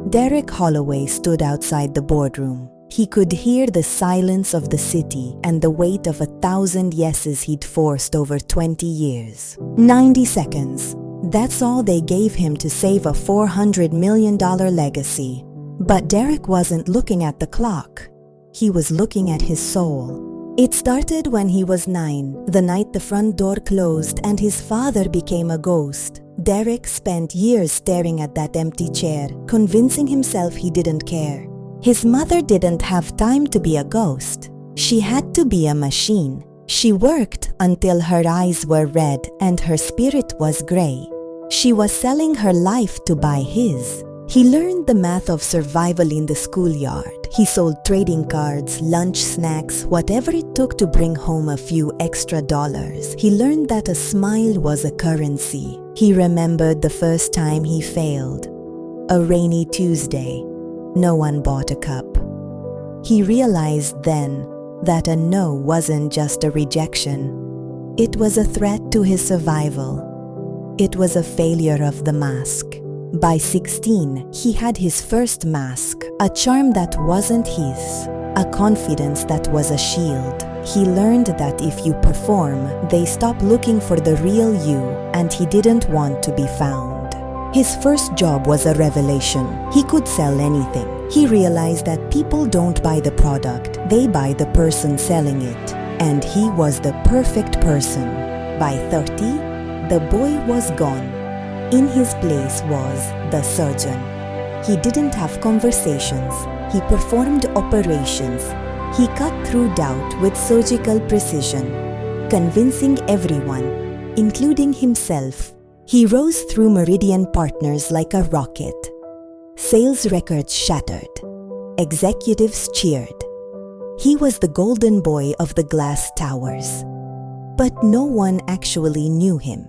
Derek Holloway stood outside the boardroom. He could hear the silence of the city and the weight of 1,000 yeses he'd forced over 20 years. 90 seconds. That's all they gave him to save a $400 million legacy. But Derek wasn't looking at the clock. He was looking at his soul. It started when he was 9, the night the front door closed and his father became a ghost. Derek spent years staring at that empty chair, convincing himself he didn't care. His mother didn't have time to be a ghost. She had to be a machine. She worked until her eyes were red and her spirit was gray. She was selling her life to buy his. He learned the math of survival in the schoolyard. He sold trading cards, lunch snacks, whatever it took to bring home a few extra dollars. He learned that a smile was a currency. He remembered the first time he failed. A rainy Tuesday. No one bought a cup. He realized then that a no wasn't just a rejection. It was a threat to his survival. It was a failure of the mask. By 16, he had his first mask, a charm that wasn't his, a confidence that was a shield. He learned that if you perform, they stop looking for the real you, and he didn't want to be found. His first job was a revelation. He could sell anything. He realized that people don't buy the product, they buy the person selling it. And he was the perfect person. By 30, the boy was gone. In his place was the surgeon. He didn't have conversations. He performed operations. He cut through doubt with surgical precision, convincing everyone, including himself. He rose through Meridian partners like a rocket. Sales records shattered. Executives cheered. He was the golden boy of the glass towers. But no one actually knew him.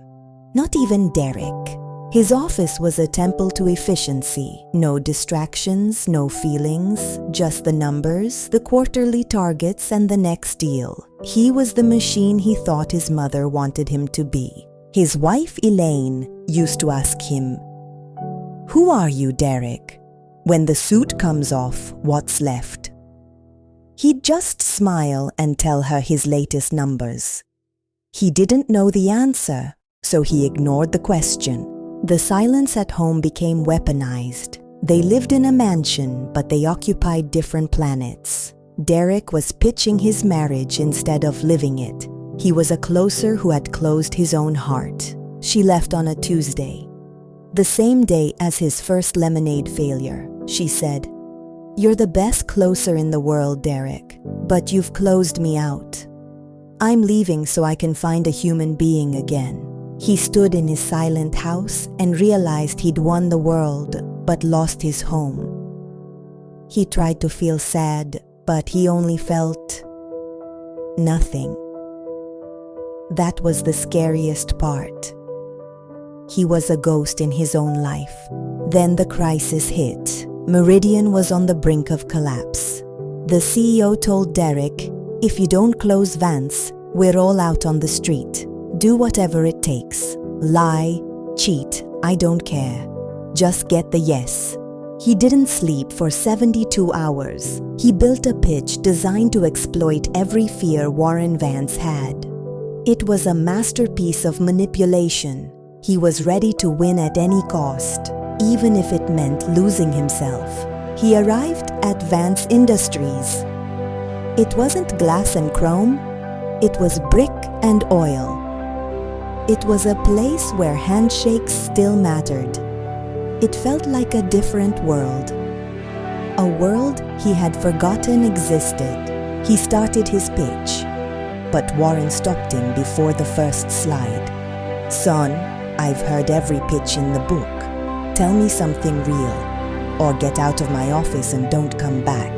Not even Derek. His office was a temple to efficiency. No distractions, no feelings, just the numbers, the quarterly targets, and the next deal. He was the machine he thought his mother wanted him to be. His wife, Elaine, used to ask him, "Who are you, Derek? When the suit comes off, what's left?" He'd just smile and tell her his latest numbers. He didn't know the answer, so he ignored the question. The silence at home became weaponized. They lived in a mansion, but they occupied different planets. Derek was pitching his marriage instead of living it. He was a closer who had closed his own heart. She left on a Tuesday. The same day as his first lemonade failure, she said, "You're the best closer in the world, Derek, but you've closed me out. I'm leaving so I can find a human being again." He stood in his silent house and realized he'd won the world, but lost his home. He tried to feel sad, but he only felt nothing. That was the scariest part. He was a ghost in his own life. Then the crisis hit. Meridian was on the brink of collapse. The CEO told Derek, "If you don't close Vance, we're all out on the street. Do whatever it takes. Lie, cheat, I don't care. Just get the yes." He didn't sleep for 72 hours. He built a pitch designed to exploit every fear Warren Vance had. It was a masterpiece of manipulation. He was ready to win at any cost, even if it meant losing himself. He arrived at Vance Industries. It wasn't glass and chrome. It was brick and oil. It was a place where handshakes still mattered. It felt like a different world. A world he had forgotten existed. He started his pitch, but Warren stopped him before the first slide. "Son, I've heard every pitch in the book. Tell me something real, or get out of my office and don't come back."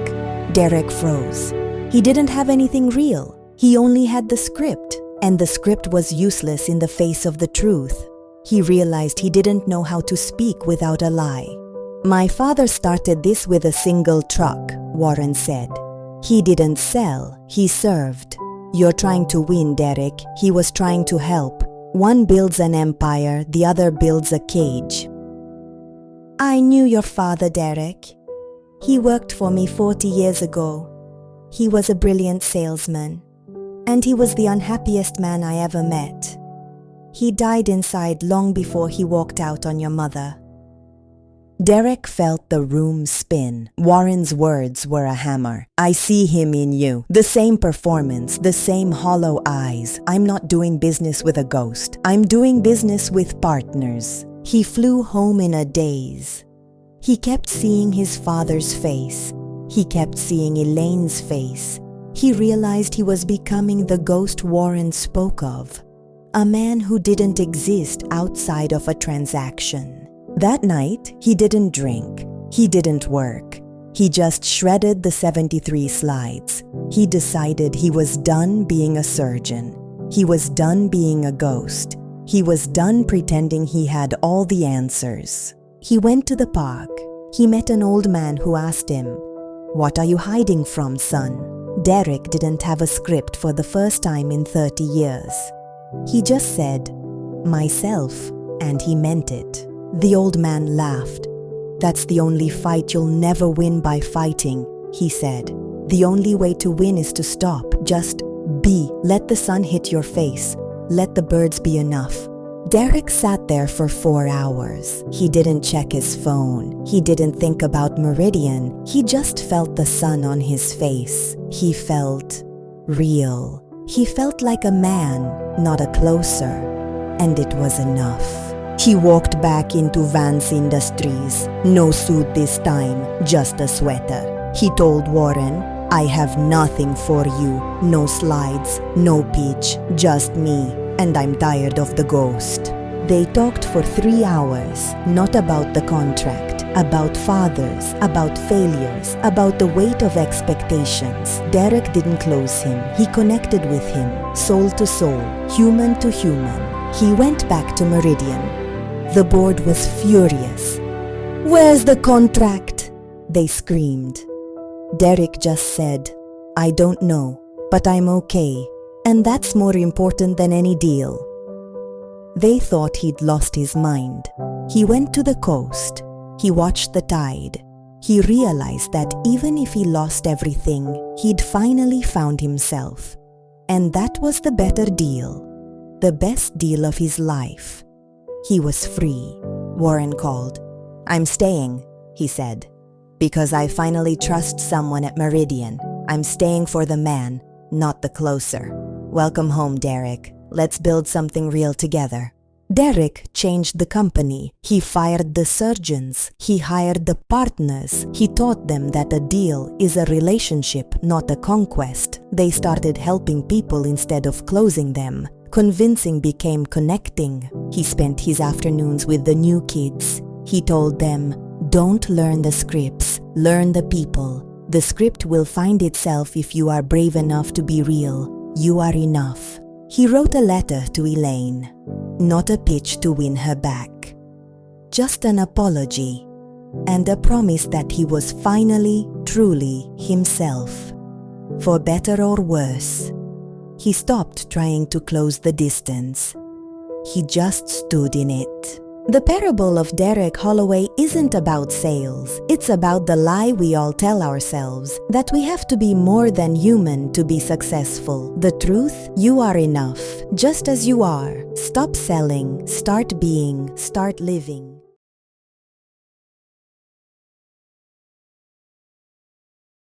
Derek froze. He didn't have anything real. He only had the script, and the script was useless in the face of the truth. He realized he didn't know how to speak without a lie. "My father started this with a single truck," Warren said. "He didn't sell, he served. You're trying to win, Derek. He was trying to help. One builds an empire, the other builds a cage." I knew your father, Derek. He worked for me 40 years ago. He was a brilliant salesman, and he was the unhappiest man I ever met. He died inside long before he walked out on your mother. Derek felt the room spin. Warren's words were a hammer. I see him in you. The same performance, the same hollow eyes. I'm not doing business with a ghost. I'm doing business with partners. He flew home in a daze. He kept seeing his father's face. He kept seeing Elaine's face. He realized he was becoming the ghost Warren spoke of, a man who didn't exist outside of a transaction. That night, he didn't drink. He didn't work. He just shredded the 73 slides. He decided he was done being a surgeon. He was done being a ghost. He was done pretending he had all the answers. He went to the park. He met an old man who asked him, "What are you hiding from, son?" Derek didn't have a script for the first time in 30 years. He just said, "Myself," and he meant it. The old man laughed. "That's the only fight you'll never win by fighting," he said. "The only way to win is to stop. Just be. Let the sun hit your face. Let the birds be enough." Derek sat there for 4 hours. He didn't check his phone. He didn't think about Meridian. He just felt the sun on his face. He felt real. He felt like a man, not a closer. And it was enough. He walked back into Vance Industries. No suit this time, just a sweater. He told Warren, "I have nothing for you. No slides, no pitch, just me. And I'm tired of the ghost." They talked for 3 hours, not about the contract, about fathers, about failures, about the weight of expectations. Derek didn't close him. He connected with him, soul to soul, human to human. He went back to Meridian. The board was furious. "Where's the contract?" they screamed. Derek just said, "I don't know, but I'm okay. And that's more important than any deal." They thought he'd lost his mind. He went to the coast. He watched the tide. He realized that even if he lost everything, he'd finally found himself. And that was the better deal, the best deal of his life. He was free. Warren called. "I'm staying," he said, "because I finally trust someone at Meridian. I'm staying for the man, not the closer. Welcome home, Derek. Let's build something real together." Derek changed the company. He fired the surgeons. He hired the partners. He taught them that a deal is a relationship, not a conquest. They started helping people instead of closing them. Convincing became connecting. He spent his afternoons with the new kids. He told them, "Don't learn the scripts, learn the people. The script will find itself if you are brave enough to be real. You are enough." He wrote a letter to Elaine, not a pitch to win her back. Just an apology, and a promise that he was finally, truly himself. For better or worse, he stopped trying to close the distance. He just stood in it. The parable of Derek Holloway isn't about sales. It's about the lie we all tell ourselves, that we have to be more than human to be successful. The truth, you are enough, just as you are. Stop selling, start being, start living.